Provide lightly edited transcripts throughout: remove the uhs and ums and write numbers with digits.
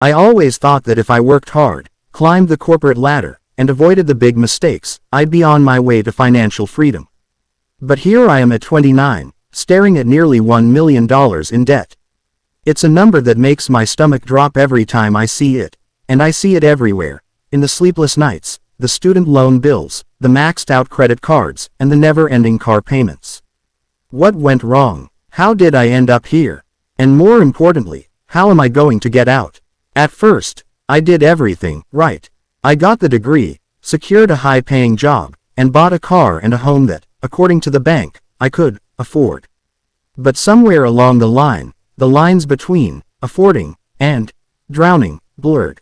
I always thought that if I worked hard, climbed the corporate ladder, and avoided the big mistakes, I'd be on my way to financial freedom. But here I am at 29, staring at nearly $1 million in debt. It's a number that makes my stomach drop every time I see it, and I see it everywhere, in the sleepless nights, the student loan bills, the maxed out credit cards, and the never-ending car payments. What went wrong? How did I end up here? And more importantly, how am I going to get out? At first, I did everything right. I got the degree, secured a high-paying job, and bought a car and a home that, according to the bank, I could afford. But somewhere along the lines between affording and drowning blurred.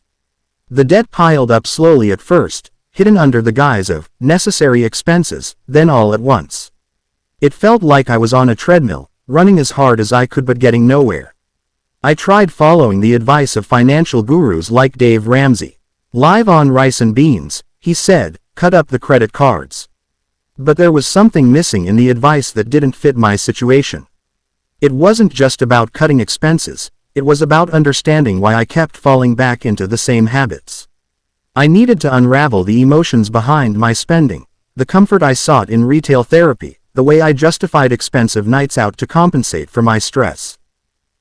The debt piled up slowly at first, hidden under the guise of necessary expenses, then all at once. It felt like I was on a treadmill, running as hard as I could but getting nowhere. I tried following the advice of financial gurus like Dave Ramsey. Live on rice and beans, he said, cut up the credit cards. But there was something missing in the advice that didn't fit my situation. It wasn't just about cutting expenses, it was about understanding why I kept falling back into the same habits. I needed to unravel the emotions behind my spending, the comfort I sought in retail therapy, the way I justified expensive nights out to compensate for my stress.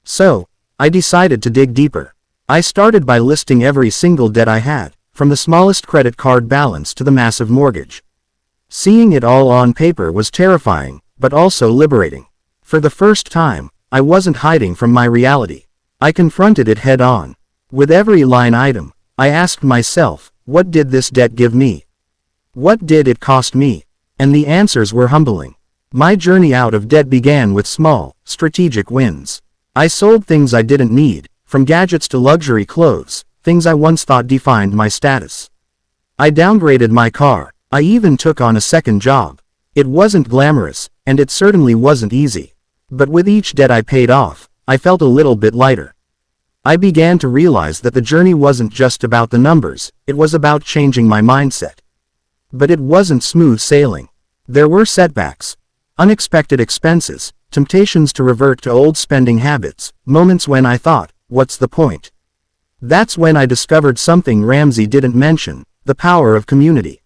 So, I decided to dig deeper. I started by listing every single debt I had, from the smallest credit card balance to the massive mortgage. Seeing it all on paper was terrifying, but also liberating. For the first time, I wasn't hiding from my reality. I confronted it head on. With every line item, I asked myself, what did this debt give me? What did it cost me? And the answers were humbling. My journey out of debt began with small, strategic wins. I sold things I didn't need, from gadgets to luxury clothes, things I once thought defined my status. I downgraded my car. I even took on a second job. It wasn't glamorous, and it certainly wasn't easy. But with each debt I paid off, I felt a little bit lighter. I began to realize that the journey wasn't just about the numbers, it was about changing my mindset. But it wasn't smooth sailing. There were setbacks, unexpected expenses, temptations to revert to old spending habits, moments when I thought, what's the point? That's when I discovered something Ramsey didn't mention, the power of community.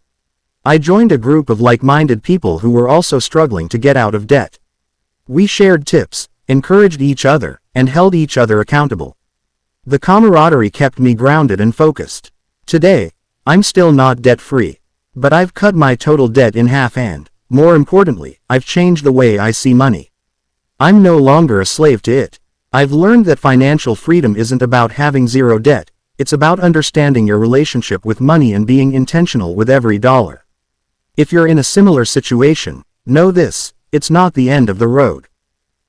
I joined a group of like-minded people who were also struggling to get out of debt. We shared tips, encouraged each other, and held each other accountable. The camaraderie kept me grounded and focused. Today, I'm still not debt-free, but I've cut my total debt in half and, more importantly, I've changed the way I see money. I'm no longer a slave to it. I've learned that financial freedom isn't about having zero debt, it's about understanding your relationship with money and being intentional with every dollar. If you're in a similar situation, know this, it's not the end of the road.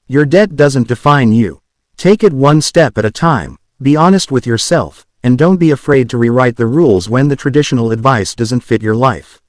Your debt doesn't define you. Take it one step at a time, be honest with yourself, and don't be afraid to rewrite the rules when the traditional advice doesn't fit your life.